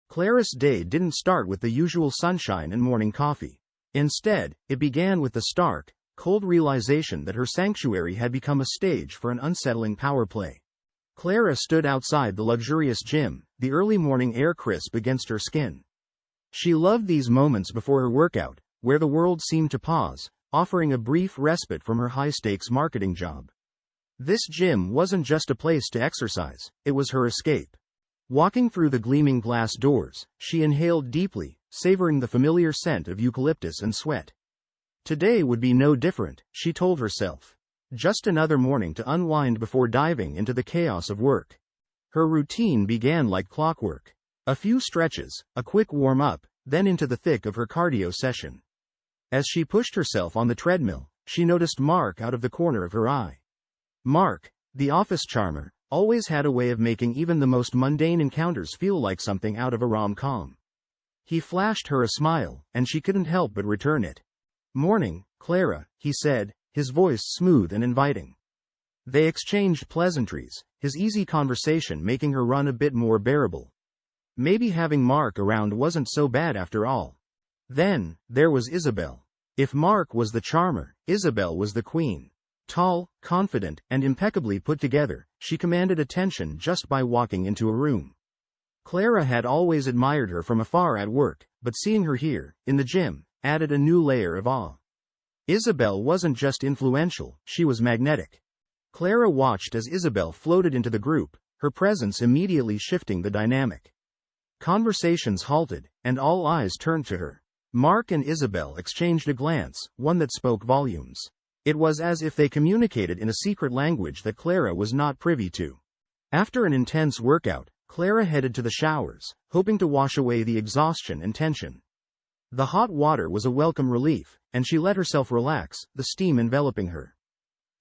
Clara's day didn't start with the usual sunshine and morning coffee. Instead, it began with the stark, cold realization that her sanctuary had become a stage for an unsettling power play. Clara stood outside the luxurious gym, the early morning air crisp against her skin. She loved these moments before her workout, where the world seemed to pause, offering a brief respite from her high-stakes marketing job. This gym wasn't just a place to exercise, it was her escape. Walking through the gleaming glass doors, she inhaled deeply, savoring the familiar scent of eucalyptus and sweat. Today would be no different, she told herself. Just another morning to unwind before diving into the chaos of work. Her routine began like clockwork. A few stretches, a quick warm-up, then into the thick of her cardio session. As she pushed herself on the treadmill, she noticed Mark out of the corner of her eye. Mark, the office charmer, always had a way of making even the most mundane encounters feel like something out of a rom-com. He flashed her a smile, and she couldn't help but return it. "Morning, Clara," he said, his voice smooth and inviting. They exchanged pleasantries, his easy conversation making her run a bit more bearable. Maybe having Mark around wasn't so bad after all. Then, there was Isabel. If Mark was the charmer, Isabel was the queen. Tall, confident, and impeccably put together, she commanded attention just by walking into a room. Clara had always admired her from afar at work, but seeing her here, in the gym, added a new layer of awe. Isabel wasn't just influential, she was magnetic. Clara watched as Isabel floated into the group, her presence immediately shifting the dynamic. Conversations halted, and all eyes turned to her. Mark and Isabel exchanged a glance, one that spoke volumes. It was as if they communicated in a secret language that Clara was not privy to. After an intense workout, Clara headed to the showers, hoping to wash away the exhaustion and tension. The hot water was a welcome relief, and she let herself relax, the steam enveloping her.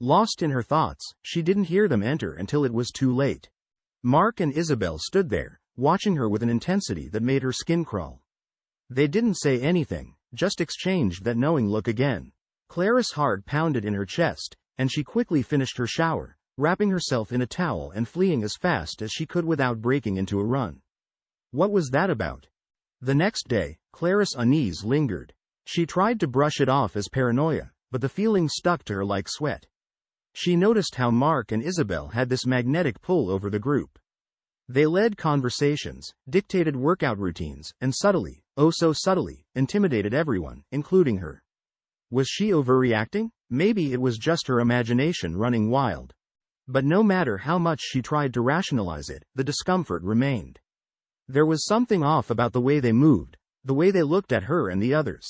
Lost in her thoughts, she didn't hear them enter until it was too late. Mark and Isabel stood there, watching her with an intensity that made her skin crawl. They didn't say anything, just exchanged that knowing look again. Clara's heart pounded in her chest, and she quickly finished her shower, wrapping herself in a towel and fleeing as fast as she could without breaking into a run. What was that about? The next day, Clara's unease lingered. She tried to brush it off as paranoia, but the feeling stuck to her like sweat. She noticed how Mark and Isabel had this magnetic pull over the group. They led conversations, dictated workout routines, and subtly, oh so subtly, intimidated everyone, including her. Was she overreacting? Maybe it was just her imagination running wild. But no matter how much she tried to rationalize it, the discomfort remained. There was something off about the way they moved, the way they looked at her and the others.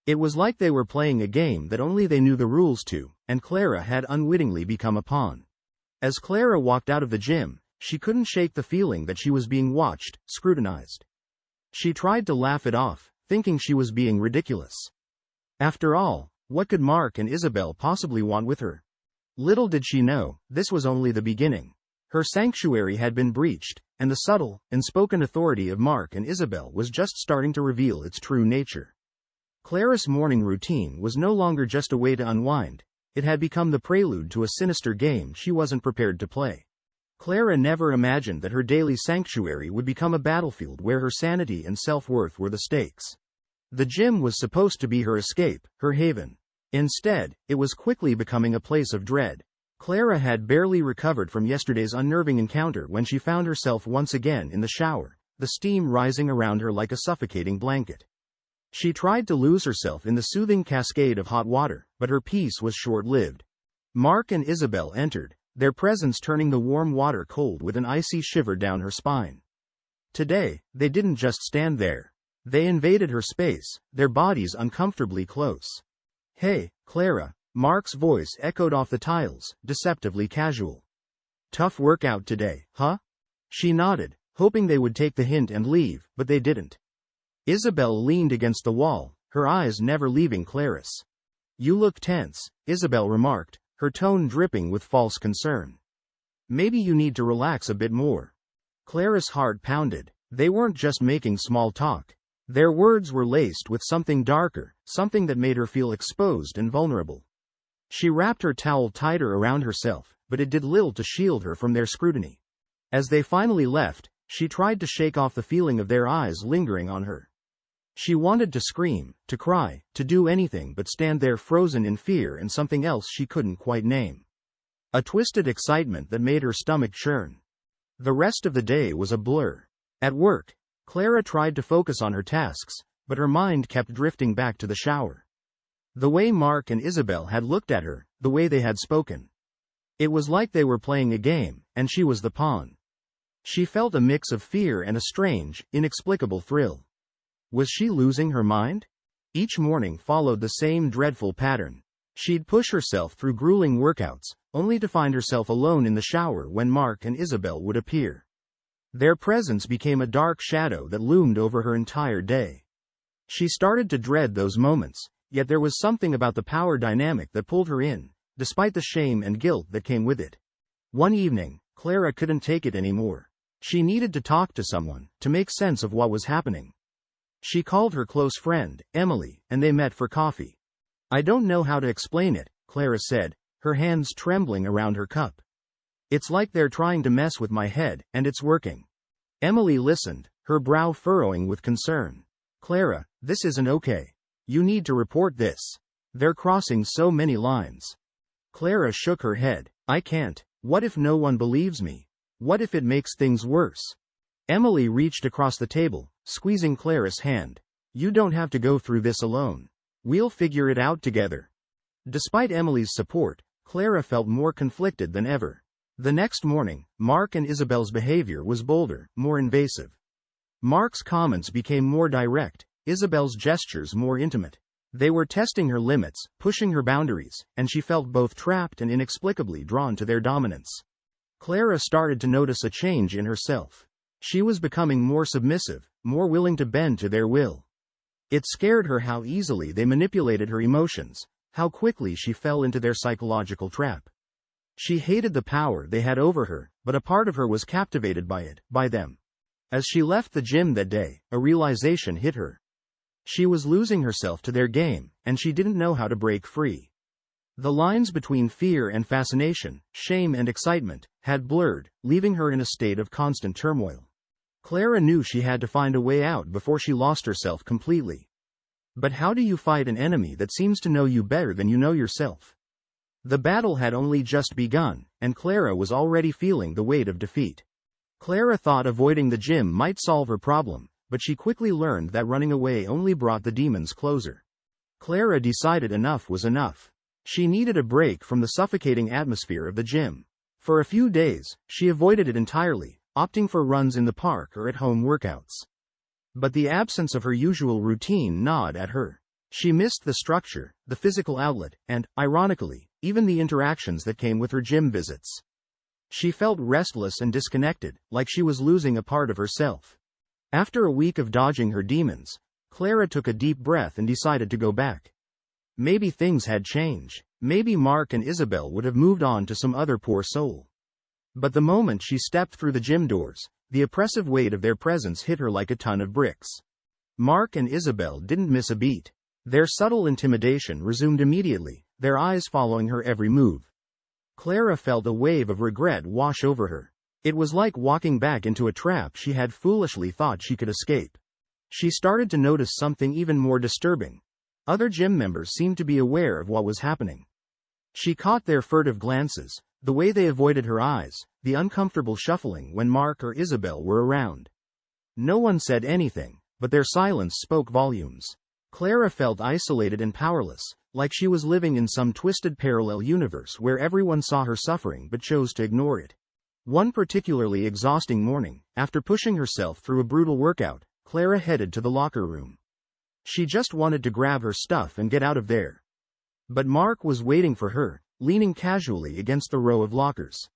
It was like they were playing a game that only they knew the rules to, and Clara had unwittingly become a pawn. As Clara walked out of the gym, she couldn't shake the feeling that she was being watched, scrutinized. She tried to laugh it off, thinking she was being ridiculous. After all, what could Mark and Isabel possibly want with her? Little did she know, this was only the beginning. Her sanctuary had been breached, and the subtle, unspoken authority of Mark and Isabel was just starting to reveal its true nature. Clara's morning routine was no longer just a way to unwind, it had become the prelude to a sinister game she wasn't prepared to play. Clara never imagined that her daily sanctuary would become a battlefield where her sanity and self-worth were the stakes. The gym was supposed to be her escape, her haven. Instead, it was quickly becoming a place of dread. Clara had barely recovered from yesterday's unnerving encounter when she found herself once again in the shower, the steam rising around her like a suffocating blanket. She tried to lose herself in the soothing cascade of hot water, but her peace was short-lived. Mark and Isabel entered, their presence turning the warm water cold with an icy shiver down her spine. Today, they didn't just stand there. They invaded her space, their bodies uncomfortably close. "Hey, Clara," Mark's voice echoed off the tiles, deceptively casual. "Tough workout today, huh?" She nodded, hoping they would take the hint and leave, but they didn't. Isabel leaned against the wall, her eyes never leaving Clara's. "You look tense," Isabel remarked, her tone dripping with false concern. "Maybe you need to relax a bit more." Clara's heart pounded. They weren't just making small talk. Their words were laced with something darker, something that made her feel exposed and vulnerable. She wrapped her towel tighter around herself, but it did little to shield her from their scrutiny. As they finally left, She tried to shake off the feeling of their eyes lingering on her. She wanted to scream, to cry, to do anything but stand there frozen in fear and something else she couldn't quite name. A twisted excitement that made her stomach churn. The rest of the day was a blur. At work, Clara tried to focus on her tasks, but her mind kept drifting back to the shower. The way Mark and Isabel had looked at her, the way they had spoken. It was like they were playing a game, and she was the pawn. She felt a mix of fear and a strange, inexplicable thrill. Was she losing her mind? Each morning followed the same dreadful pattern. She'd push herself through grueling workouts, only to find herself alone in the shower when Mark and Isabel would appear. Their presence became a dark shadow that loomed over her entire day. She started to dread those moments, yet there was something about the power dynamic that pulled her in, despite the shame and guilt that came with it. One evening, Clara couldn't take it anymore. She needed to talk to someone, to make sense of what was happening. She called her close friend, Emily, and they met for coffee. "I don't know how to explain it," Clara said, her hands trembling around her cup. "It's like they're trying to mess with my head, and it's working." Emily listened, her brow furrowing with concern. "Clara, this isn't okay. You need to report this. They're crossing so many lines." Clara shook her head. "I can't. What if no one believes me? What if it makes things worse?" Emily reached across the table, squeezing Clara's hand. "You don't have to go through this alone. We'll figure it out together." Despite Emily's support, Clara felt more conflicted than ever. The next morning, Mark and Isabel's behavior was bolder, more invasive. Mark's comments became more direct, Isabel's gestures more intimate. They were testing her limits, pushing her boundaries, and she felt both trapped and inexplicably drawn to their dominance. Clara started to notice a change in herself. She was becoming more submissive, more willing to bend to their will. It scared her how easily they manipulated her emotions, how quickly she fell into their psychological trap. She hated the power they had over her, but a part of her was captivated by it, by them. As she left the gym that day, a realization hit her. She was losing herself to their game, and she didn't know how to break free. The lines between fear and fascination, shame and excitement, had blurred, leaving her in a state of constant turmoil. Clara knew she had to find a way out before she lost herself completely. But how do you fight an enemy that seems to know you better than you know yourself? The battle had only just begun, and Clara was already feeling the weight of defeat. Clara thought avoiding the gym might solve her problem, but she quickly learned that running away only brought the demons closer. Clara decided enough was enough. She needed a break from the suffocating atmosphere of the gym. For a few days, she avoided it entirely, opting for runs in the park or at-home workouts. But the absence of her usual routine gnawed at her. She missed the structure, the physical outlet, and, ironically, even the interactions that came with her gym visits. She felt restless and disconnected, like she was losing a part of herself. After a week of dodging her demons, Clara took a deep breath and decided to go back. Maybe things had changed. Maybe Mark and Isabel would have moved on to some other poor soul. But the moment she stepped through the gym doors, the oppressive weight of their presence hit her like a ton of bricks. Mark and Isabel didn't miss a beat. Their subtle intimidation resumed immediately, their eyes following her every move. Clara felt a wave of regret wash over her. It was like walking back into a trap she had foolishly thought she could escape. She started to notice something even more disturbing. Other gym members seemed to be aware of what was happening. She caught their furtive glances, the way they avoided her eyes, the uncomfortable shuffling when Mark or Isabel were around. No one said anything, but their silence spoke volumes. Clara felt isolated and powerless, like she was living in some twisted parallel universe where everyone saw her suffering but chose to ignore it. One particularly exhausting morning, after pushing herself through a brutal workout, Clara headed to the locker room. She just wanted to grab her stuff and get out of there. But Mark was waiting for her, leaning casually against the row of lockers.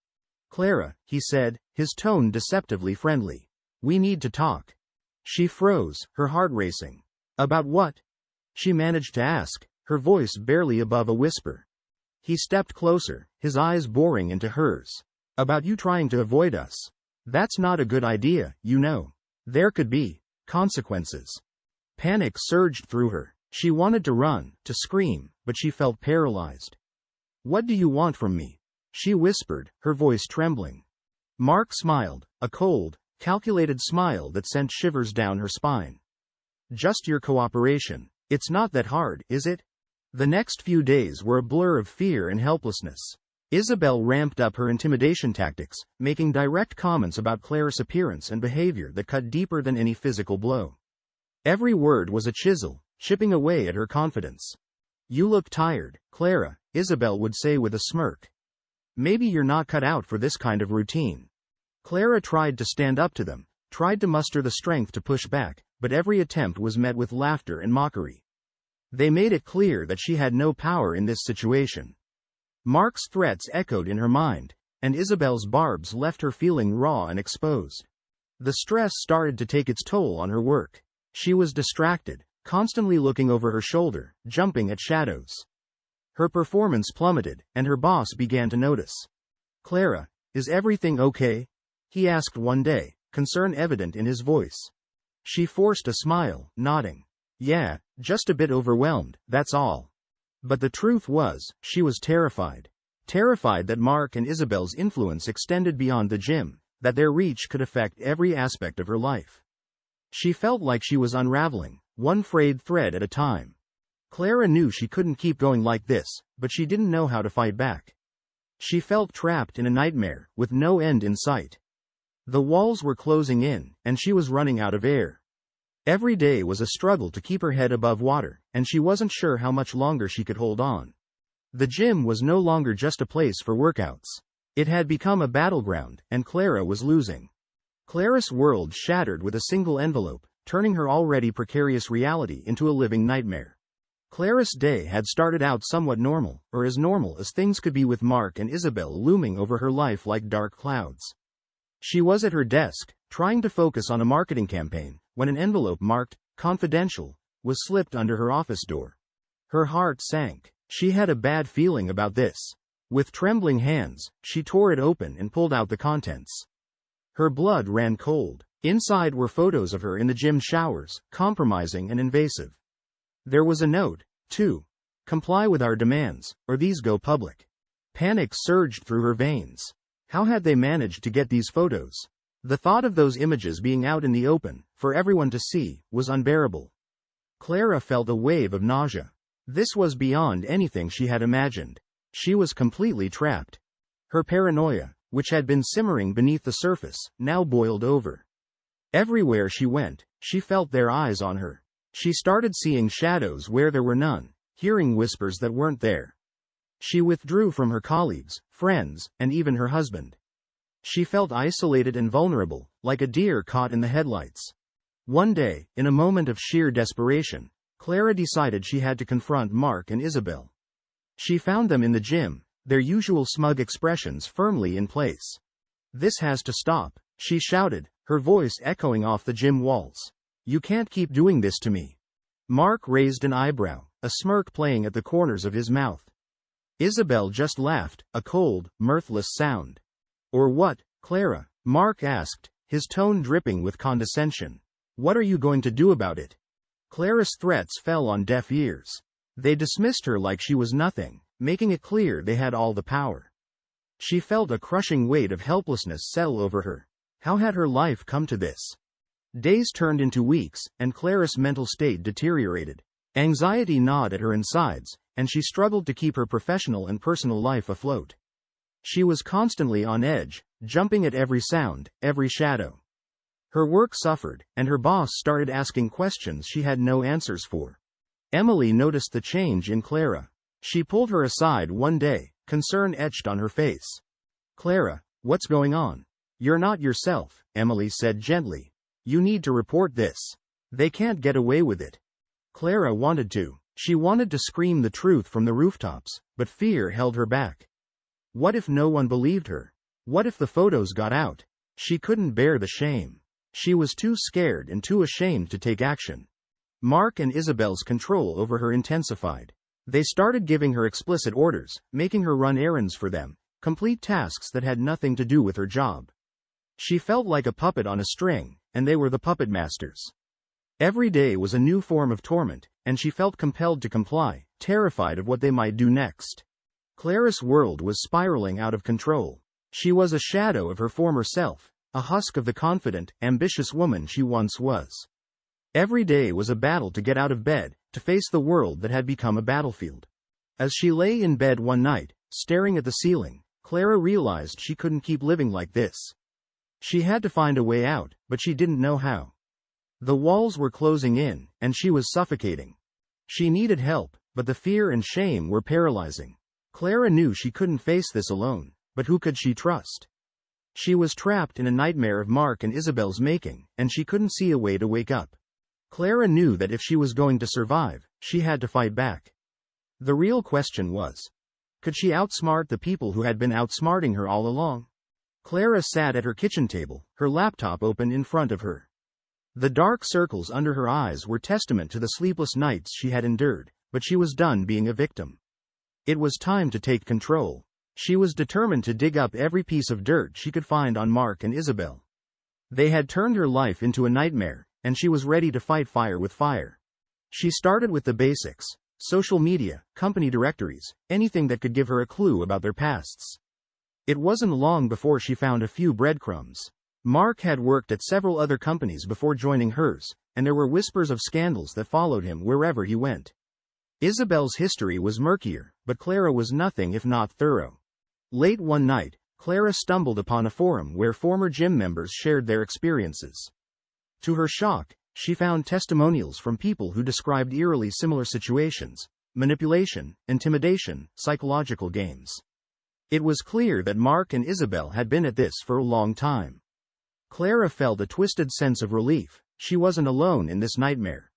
"Clara," he said, his tone deceptively friendly. "We need to talk." She froze, her heart racing. "About what?" she managed to ask, her voice barely above a whisper. He stepped closer, his eyes boring into hers. "About you trying to avoid us. That's not a good idea, you know. There could be consequences." Panic surged through her. She wanted to run, to scream, but she felt paralyzed. "What do you want from me?" she whispered, her voice trembling. Mark smiled, a cold, calculated smile that sent shivers down her spine. Just your cooperation. It's not that hard, is it? The next few days were a blur of fear and helplessness. Isabel ramped up her intimidation tactics, making direct comments about Clara's appearance and behavior that cut deeper than any physical blow. Every word was a chisel, chipping away at her confidence. "You look tired, Clara," Isabel would say with a smirk. "Maybe you're not cut out for this kind of routine." Clara tried to stand up to them, tried to muster the strength to push back, but every attempt was met with laughter and mockery. They made it clear that she had no power in this situation. Mark's threats echoed in her mind, and Isabel's barbs left her feeling raw and exposed. The stress started to take its toll on her work. She was distracted, constantly looking over her shoulder, jumping at shadows. Her performance plummeted, and her boss began to notice. "Clara, is everything okay?" he asked one day, concern evident in his voice. She forced a smile, nodding. "Yeah, just a bit overwhelmed, that's all." But the truth was, she was terrified. Terrified that Mark and Isabel's influence extended beyond the gym, that their reach could affect every aspect of her life. She felt like she was unraveling, one frayed thread at a time. Clara knew she couldn't keep going like this, but she didn't know how to fight back. She felt trapped in a nightmare, with no end in sight. The walls were closing in, and she was running out of air. Every day was a struggle to keep her head above water, and she wasn't sure how much longer she could hold on. The gym was no longer just a place for workouts. It had become a battleground, and Clara was losing. Clara's world shattered with a single envelope, turning her already precarious reality into a living nightmare. Clara's day had started out somewhat normal, or as normal as things could be, with Mark and Isabel looming over her life like dark clouds. She was at her desk, trying to focus on a marketing campaign, when an envelope marked "Confidential" was slipped under her office door. Her heart sank. She had a bad feeling about this. With trembling hands, she tore it open and pulled out the contents. Her blood ran cold. Inside were photos of her in the gym showers, compromising and invasive. There was a note, too. "Comply with our demands, or these go public." Panic surged through her veins. How had they managed to get these photos? The thought of those images being out in the open, for everyone to see, was unbearable. Clara felt a wave of nausea. This was beyond anything she had imagined. She was completely trapped. Her paranoia, which had been simmering beneath the surface, now boiled over. Everywhere she went, she felt their eyes on her. She started seeing shadows where there were none, hearing whispers that weren't there. She withdrew from her colleagues, friends, and even her husband. She felt isolated and vulnerable, like a deer caught in the headlights. One day, in a moment of sheer desperation, Clara decided she had to confront Mark and Isabel. She found them in the gym, their usual smug expressions firmly in place. "This has to stop," she shouted, her voice echoing off the gym walls. "You can't keep doing this to me." Mark raised an eyebrow, a smirk playing at the corners of his mouth. Isabel just laughed, a cold, mirthless sound. "Or what, Clara?" Mark asked, his tone dripping with condescension. "What are you going to do about it?" Clara's threats fell on deaf ears. They dismissed her like she was nothing, making it clear they had all the power. She felt a crushing weight of helplessness settle over her. How had her life come to this? Days turned into weeks, and Clara's mental state deteriorated. Anxiety gnawed at her insides, and she struggled to keep her professional and personal life afloat. She was constantly on edge, jumping at every sound, every shadow. Her work suffered, and her boss started asking questions she had no answers for. Emily noticed the change in Clara. She pulled her aside one day, concern etched on her face. "Clara, what's going on?" "You're not yourself," Emily said gently. "You need to report this. They can't get away with it." Clara wanted to. She wanted to scream the truth from the rooftops, but fear held her back. What if no one believed her? What if the photos got out? She couldn't bear the shame. She was too scared and too ashamed to take action. Mark and Isabel's control over her intensified. They started giving her explicit orders, making her run errands for them, complete tasks that had nothing to do with her job. She felt like a puppet on a string, and they were the puppet masters. Every day was a new form of torment, and she felt compelled to comply, terrified of what they might do next. Clara's world was spiraling out of control. She was a shadow of her former self, a husk of the confident, ambitious woman she once was. Every day was a battle to get out of bed, to face the world that had become a battlefield. As she lay in bed one night, staring at the ceiling, Clara realized she couldn't keep living like this. She had to find a way out, but she didn't know how. The walls were closing in, and she was suffocating. She needed help, but the fear and shame were paralyzing. Clara knew she couldn't face this alone, but who could she trust? She was trapped in a nightmare of Mark and Isabel's making, and she couldn't see a way to wake up. Clara knew that if she was going to survive, she had to fight back. The real question was, could she outsmart the people who had been outsmarting her all along? Clara sat at her kitchen table, her laptop open in front of her. The dark circles under her eyes were testament to the sleepless nights she had endured, but she was done being a victim. It was time to take control. She was determined to dig up every piece of dirt she could find on Mark and Isabel. They had turned her life into a nightmare, and she was ready to fight fire with fire. She started with the basics: social media, company directories, anything that could give her a clue about their pasts. It wasn't long before she found a few breadcrumbs. Mark had worked at several other companies before joining hers, and there were whispers of scandals that followed him wherever he went. Isabel's history was murkier, but Clara was nothing if not thorough. Late one night, Clara stumbled upon a forum where former gym members shared their experiences. To her shock, she found testimonials from people who described eerily similar situations: manipulation, intimidation, psychological games. It was clear that Mark and Isabel had been at this for a long time. Clara felt a twisted sense of relief. She wasn't alone in this nightmare.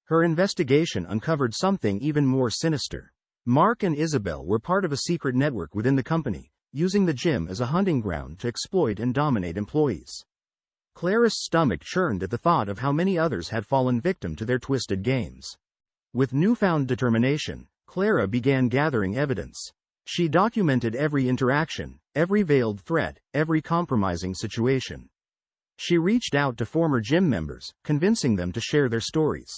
Her investigation uncovered something even more sinister. Mark and Isabel were part of a secret network within the company, using the gym as a hunting ground to exploit and dominate employees. Clara's stomach churned at the thought of how many others had fallen victim to their twisted games. With newfound determination, Clara began gathering evidence. She documented every interaction, every veiled threat, every compromising situation. She reached out to former gym members, convincing them to share their stories.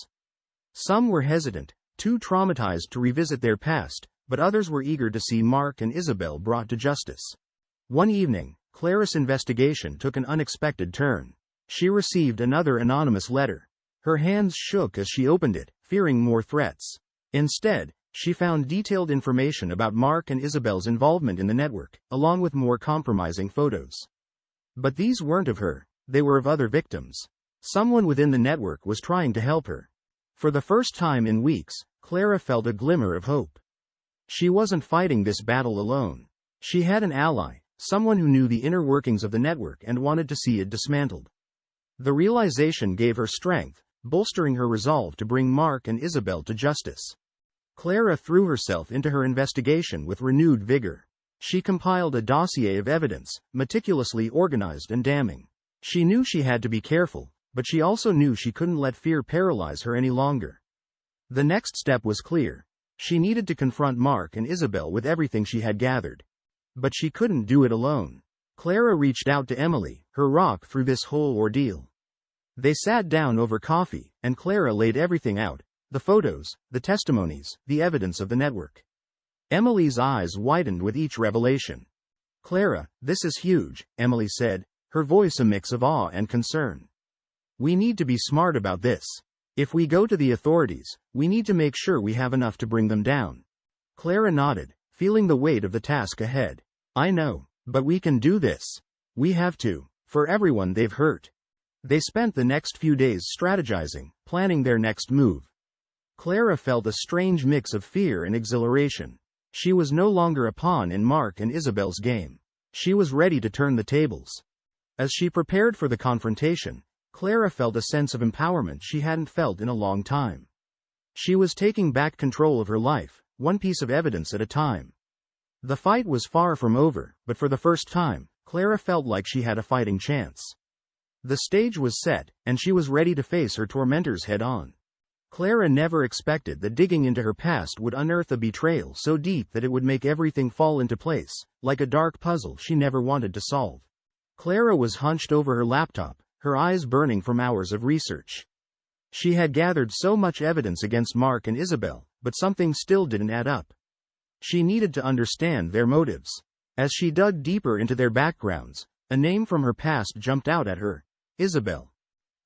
Some were hesitant, too traumatized to revisit their past, but others were eager to see Mark and Isabel brought to justice. One evening, Clara's investigation took an unexpected turn. She received another anonymous letter. Her hands shook as she opened it, fearing more threats. Instead, she found detailed information about Mark and Isabel's involvement in the network, along with more compromising photos. But these weren't of her, they were of other victims. Someone within the network was trying to help her. For the first time in weeks, Clara felt a glimmer of hope. She wasn't fighting this battle alone. She had an ally, someone who knew the inner workings of the network and wanted to see it dismantled. The realization gave her strength, bolstering her resolve to bring Mark and Isabel to justice. Clara threw herself into her investigation with renewed vigor. She compiled a dossier of evidence, meticulously organized and damning. She knew she had to be careful, but she also knew she couldn't let fear paralyze her any longer. The next step was clear. She needed to confront Mark and Isabel with everything she had gathered. But she couldn't do it alone. Clara reached out to Emily, her rock through this whole ordeal. They sat down over coffee, and Clara laid everything out: the photos, the testimonies, the evidence of the network. Emily's eyes widened with each revelation. "Clara, this is huge," Emily said, her voice a mix of awe and concern. "We need to be smart about this. If we go to the authorities, we need to make sure we have enough to bring them down." Clara nodded, feeling the weight of the task ahead. "I know, but we can do this. We have to, for everyone they've hurt." They spent the next few days strategizing, planning their next move. Clara felt a strange mix of fear and exhilaration. She was no longer a pawn in Mark and Isabel's game. She was ready to turn the tables. As she prepared for the confrontation, Clara felt a sense of empowerment she hadn't felt in a long time. She was taking back control of her life, one piece of evidence at a time. The fight was far from over, but for the first time, Clara felt like she had a fighting chance. The stage was set, and she was ready to face her tormentors head-on. Clara never expected that digging into her past would unearth a betrayal so deep that it would make everything fall into place, like a dark puzzle she never wanted to solve. Clara was hunched over her laptop, her eyes burning from hours of research. She had gathered so much evidence against Mark and Isabel, but something still didn't add up. She needed to understand their motives. As she dug deeper into their backgrounds, A name from her past jumped out at her. Isabel.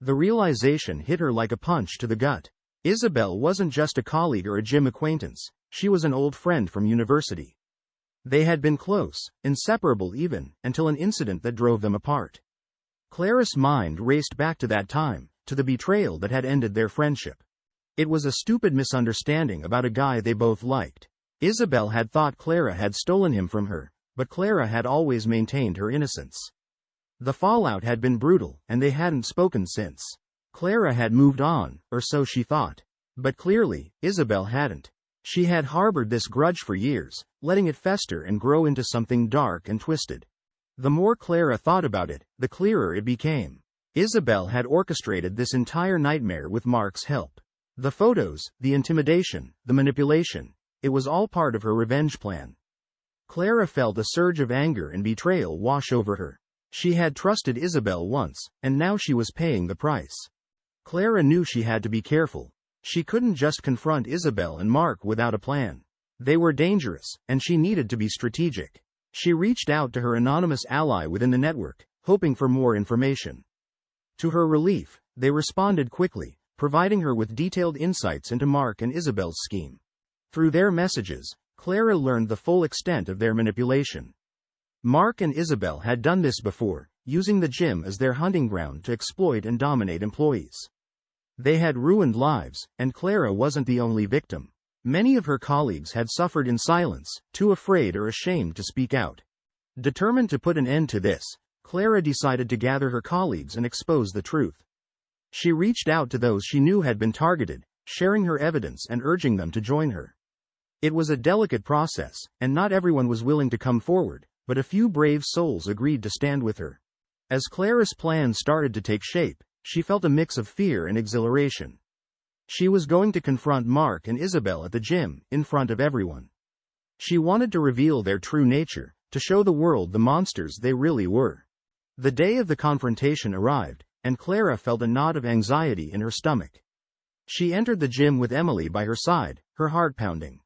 The realization hit her like a punch to the gut. Isabel wasn't just a colleague or a gym acquaintance, she was an old friend from university. They had been close, inseparable even, until an incident that drove them apart. Clara's mind raced back to that time, to the betrayal that had ended their friendship. It was a stupid misunderstanding about a guy they both liked. Isabel had thought Clara had stolen him from her, but Clara had always maintained her innocence. The fallout had been brutal, and they hadn't spoken since. Clara had moved on, or so she thought. But clearly, Isabel hadn't. She had harbored this grudge for years, letting it fester and grow into something dark and twisted. The more Clara thought about it, the clearer it became. Isabel had orchestrated this entire nightmare with Mark's help. The photos, the intimidation, the manipulation, it was all part of her revenge plan. Clara felt a surge of anger and betrayal wash over her. She had trusted Isabel once, and now she was paying the price. Clara knew she had to be careful. She couldn't just confront Isabel and Mark without a plan. They were dangerous, and she needed to be strategic. She reached out to her anonymous ally within the network, hoping for more information. To her relief, they responded quickly, providing her with detailed insights into Mark and Isabel's scheme. Through their messages, Clara learned the full extent of their manipulation. Mark and Isabel had done this before, using the gym as their hunting ground to exploit and dominate employees. They had ruined lives, and Clara wasn't the only victim. Many of her colleagues had suffered in silence, too afraid or ashamed to speak out. Determined to put an end to this, Clara decided to gather her colleagues and expose the truth. She reached out to those she knew had been targeted, sharing her evidence and urging them to join her. It was a delicate process, and not everyone was willing to come forward, but a few brave souls agreed to stand with her. As Clara's plan started to take shape, she felt a mix of fear and exhilaration. She was going to confront Mark and Isabel at the gym, in front of everyone. She wanted to reveal their true nature, to show the world the monsters they really were. The day of the confrontation arrived, and Clara felt a knot of anxiety in her stomach. She entered the gym with Emily by her side, her heart pounding.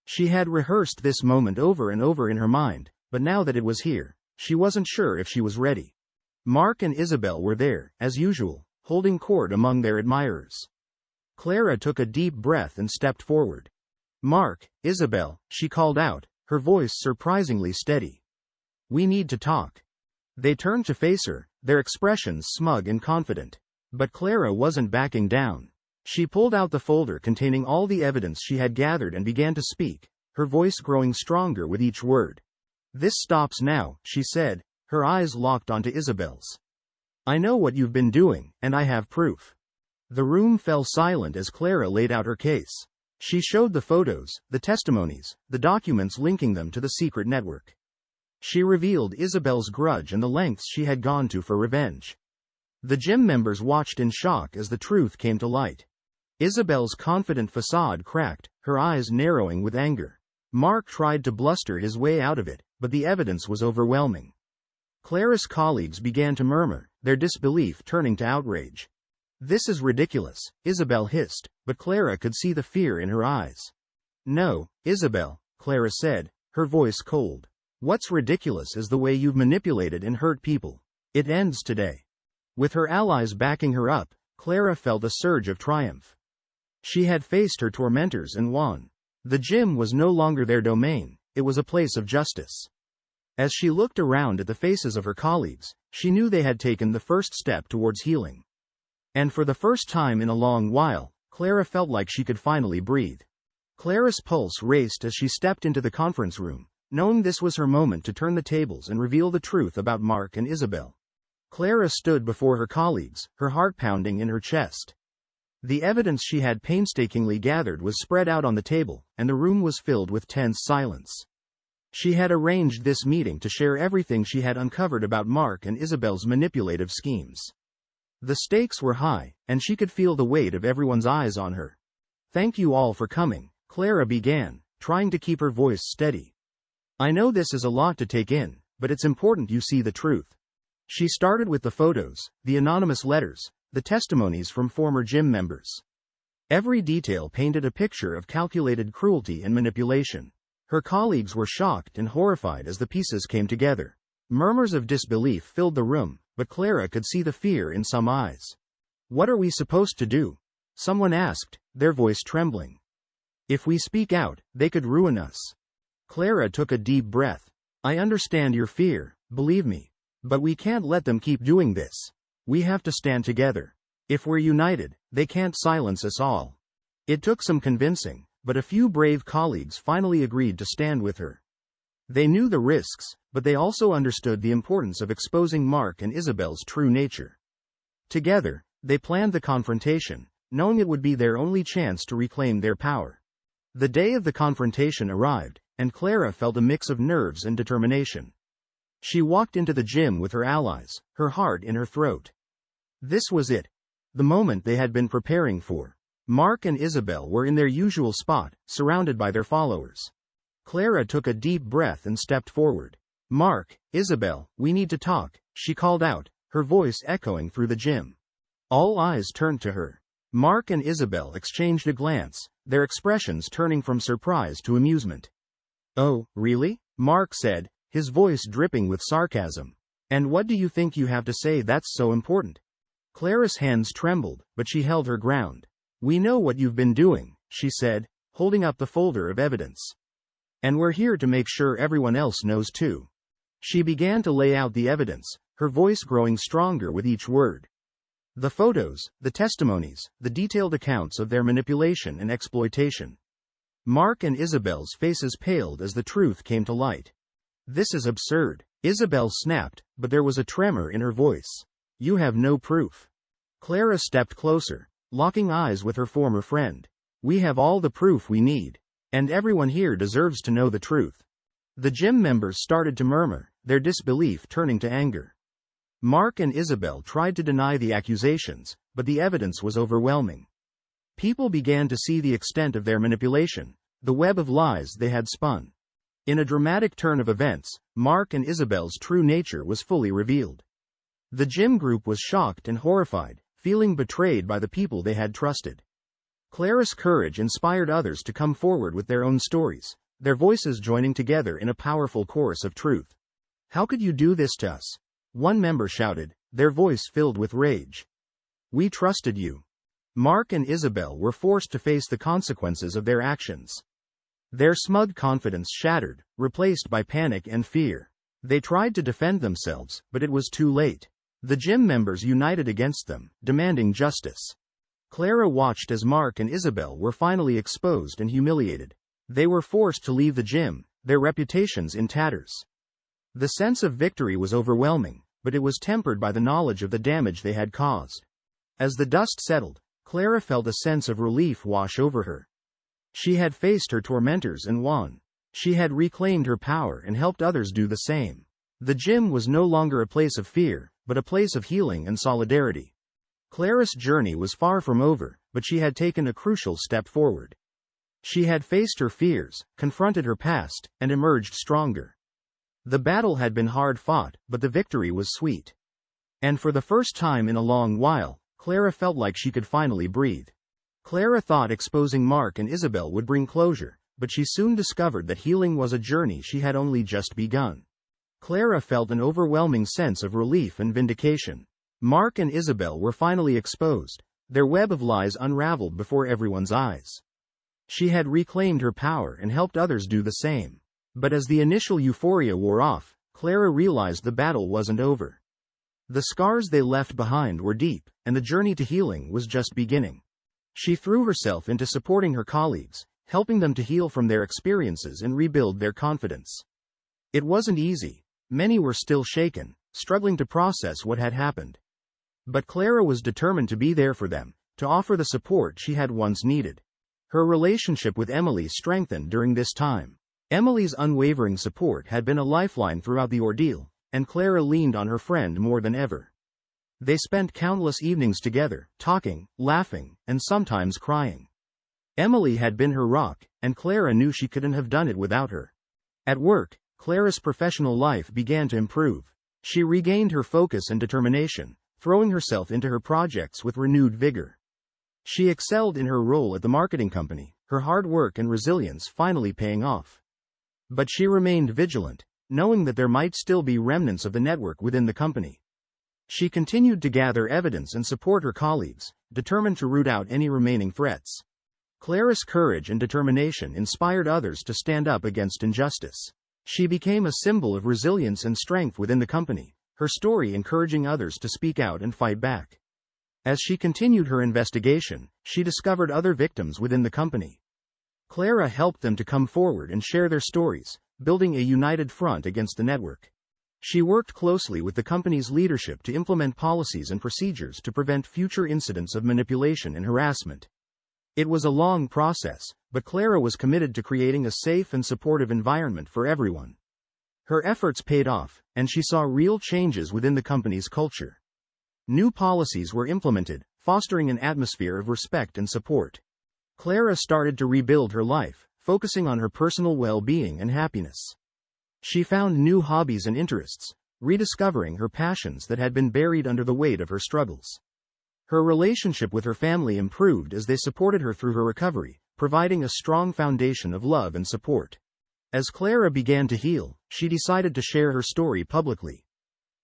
She had rehearsed this moment over and over in her mind, but now that it was here, she wasn't sure if she was ready. Mark and Isabel were there, as usual, holding court among their admirers. Clara took a deep breath and stepped forward. "Mark, Isabel," she called out, her voice surprisingly steady. "We need to talk." They turned to face her, their expressions smug and confident. But Clara wasn't backing down. She pulled out the folder containing all the evidence she had gathered and began to speak, her voice growing stronger with each word. "This stops now," she said, her eyes locked onto Isabel's. "I know what you've been doing, and I have proof." The room fell silent as Clara laid out her case. She showed the photos, the testimonies, the documents linking them to the secret network. She revealed Isabel's grudge and the lengths she had gone to for revenge. The gym members watched in shock as the truth came to light. Isabel's confident facade cracked, her eyes narrowing with anger. Mark tried to bluster his way out of it, but the evidence was overwhelming. Clara's colleagues began to murmur, their disbelief turning to outrage. "This is ridiculous," Isabel hissed, but Clara could see the fear in her eyes. "No, Isabel," Clara said, her voice cold. "What's ridiculous is the way you've manipulated and hurt people. It ends today." With her allies backing her up, Clara felt a surge of triumph. She had faced her tormentors and won. The gym was no longer their domain, it was a place of justice. As she looked around at the faces of her colleagues, she knew they had taken the first step towards healing. And for the first time in a long while, Clara felt like she could finally breathe. Clara's pulse raced as she stepped into the conference room, knowing this was her moment to turn the tables and reveal the truth about Mark and Isabel. Clara stood before her colleagues, her heart pounding in her chest. The evidence she had painstakingly gathered was spread out on the table, and the room was filled with tense silence. She had arranged this meeting to share everything she had uncovered about Mark and Isabel's manipulative schemes. The stakes were high, and she could feel the weight of everyone's eyes on her. "Thank you all for coming," Clara began, trying to keep her voice steady. "I know this is a lot to take in, but it's important you see the truth." She started with the photos, the anonymous letters, the testimonies from former gym members. Every detail painted a picture of calculated cruelty and manipulation. Her colleagues were shocked and horrified as the pieces came together. Murmurs of disbelief filled the room, but Clara could see the fear in some eyes. "What are we supposed to do?" someone asked, their voice trembling. "If we speak out, they could ruin us." Clara took a deep breath. "I understand your fear, believe me. But we can't let them keep doing this. We have to stand together. If we're united, they can't silence us all." It took some convincing, but a few brave colleagues finally agreed to stand with her. They knew the risks, but they also understood the importance of exposing Mark and Isabel's true nature. Together, they planned the confrontation, knowing it would be their only chance to reclaim their power. The day of the confrontation arrived, and Clara felt a mix of nerves and determination. She walked into the gym with her allies, her heart in her throat. This was it. The moment they had been preparing for. Mark and Isabel were in their usual spot, surrounded by their followers. Clara took a deep breath and stepped forward. "Mark, Isabel, we need to talk," she called out, her voice echoing through the gym. All eyes turned to her. Mark and Isabel exchanged a glance, their expressions turning from surprise to amusement. "Oh, really?" Mark said, his voice dripping with sarcasm. "And what do you think you have to say that's so important?" Clara's hands trembled, but she held her ground. "We know what you've been doing," she said, holding up the folder of evidence. "And we're here to make sure everyone else knows too." She began to lay out the evidence, her voice growing stronger with each word. The photos, the testimonies, the detailed accounts of their manipulation and exploitation. Mark and Isabel's faces paled as the truth came to light. "This is absurd," Isabel snapped, but there was a tremor in her voice. "You have no proof." Clara stepped closer, locking eyes with her former friend. "We have all the proof we need. And everyone here deserves to know the truth." The gym members started to murmur, their disbelief turning to anger. Mark and Isabel tried to deny the accusations, but the evidence was overwhelming. People began to see the extent of their manipulation, the web of lies they had spun. In a dramatic turn of events, Mark and Isabel's true nature was fully revealed. The gym group was shocked and horrified, feeling betrayed by the people they had trusted. Clara's courage inspired others to come forward with their own stories, their voices joining together in a powerful chorus of truth. "How could you do this to us?" one member shouted, their voice filled with rage. "We trusted you." Mark and Isabel were forced to face the consequences of their actions. Their smug confidence shattered, replaced by panic and fear. They tried to defend themselves, but it was too late. The gym members united against them, demanding justice. Clara watched as Mark and Isabel were finally exposed and humiliated. They were forced to leave the gym, their reputations in tatters. The sense of victory was overwhelming, but it was tempered by the knowledge of the damage they had caused. As the dust settled, Clara felt a sense of relief wash over her. She had faced her tormentors and won. She had reclaimed her power and helped others do the same. The gym was no longer a place of fear, but a place of healing and solidarity. Clara's journey was far from over, but she had taken a crucial step forward. She had faced her fears, confronted her past, and emerged stronger. The battle had been hard fought, but the victory was sweet. And for the first time in a long while, Clara felt like she could finally breathe. Clara thought exposing Mark and Isabel would bring closure, but she soon discovered that healing was a journey she had only just begun. Clara felt an overwhelming sense of relief and vindication. Mark and Isabel were finally exposed, their web of lies unraveled before everyone's eyes. She had reclaimed her power and helped others do the same. But as the initial euphoria wore off, Clara realized the battle wasn't over. The scars they left behind were deep, and the journey to healing was just beginning. She threw herself into supporting her colleagues, helping them to heal from their experiences and rebuild their confidence. It wasn't easy. Many were still shaken, struggling to process what had happened. But Clara was determined to be there for them, to offer the support she had once needed. Her relationship with Emily strengthened during this time. Emily's unwavering support had been a lifeline throughout the ordeal, and Clara leaned on her friend more than ever. They spent countless evenings together, talking, laughing, and sometimes crying. Emily had been her rock, and Clara knew she couldn't have done it without her. At work, Clara's professional life began to improve. She regained her focus and determination, throwing herself into her projects with renewed vigor. She excelled in her role at the marketing company, her hard work and resilience finally paying off. But she remained vigilant. knowing that there might still be remnants of the network within the company. She continued to gather evidence and support her colleagues, determined to root out any remaining threats. Clara's courage and determination inspired others to stand up against injustice. She became a symbol of resilience and strength within the company, her story encouraging others to speak out and fight back. As she continued her investigation, she discovered other victims within the company. Clara helped them to come forward and share their stories, building a united front against the network. She worked closely with the company's leadership to implement policies and procedures to prevent future incidents of manipulation and harassment. It was a long process, but Clara was committed to creating a safe and supportive environment for everyone. Her efforts paid off, and she saw real changes within the company's culture. New policies were implemented, fostering an atmosphere of respect and support. Clara started to rebuild her life, focusing on her personal well-being and happiness. She found new hobbies and interests, rediscovering her passions that had been buried under the weight of her struggles. Her relationship with her family improved as they supported her through her recovery, providing a strong foundation of love and support. As Clara began to heal, she decided to share her story publicly.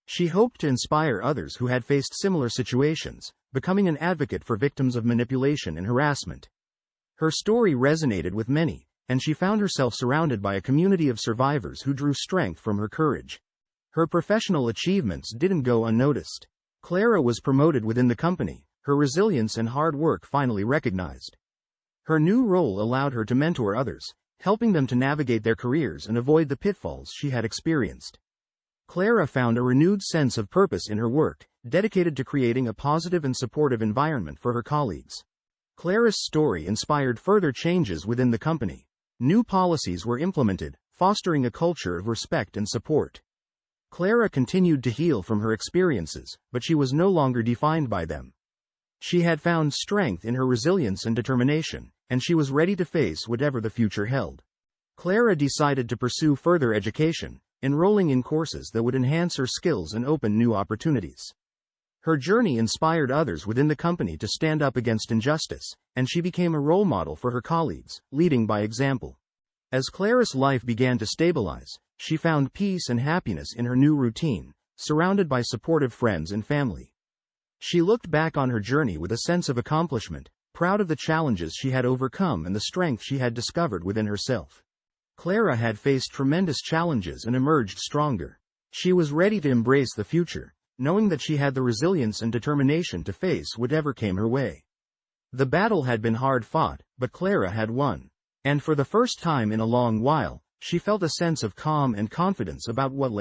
She hoped to inspire others who had faced similar situations, becoming an advocate for victims of manipulation and harassment. Her story resonated with many, and she found herself surrounded by a community of survivors who drew strength from her courage. Her professional achievements didn't go unnoticed. Clara was promoted within the company, her resilience and hard work finally recognized. Her new role allowed her to mentor others, helping them to navigate their careers and avoid the pitfalls she had experienced. Clara found a renewed sense of purpose in her work, dedicated to creating a positive and supportive environment for her colleagues. Clara's story inspired further changes within the company. New policies were implemented, fostering a culture of respect and support. Clara continued to heal from her experiences, but she was no longer defined by them. She had found strength in her resilience and determination, and she was ready to face whatever the future held. Clara decided to pursue further education, enrolling in courses that would enhance her skills and open new opportunities. Her journey inspired others within the company to stand up against injustice, and she became a role model for her colleagues, leading by example. As Clara's life began to stabilize, she found peace and happiness in her new routine, surrounded by supportive friends and family. She looked back on her journey with a sense of accomplishment, proud of the challenges she had overcome and the strength she had discovered within herself. Clara had faced tremendous challenges and emerged stronger. She was ready to embrace the future, knowing that she had the resilience and determination to face whatever came her way. The battle had been hard fought, but Clara had won. And for the first time in a long while, she felt a sense of calm and confidence about what lay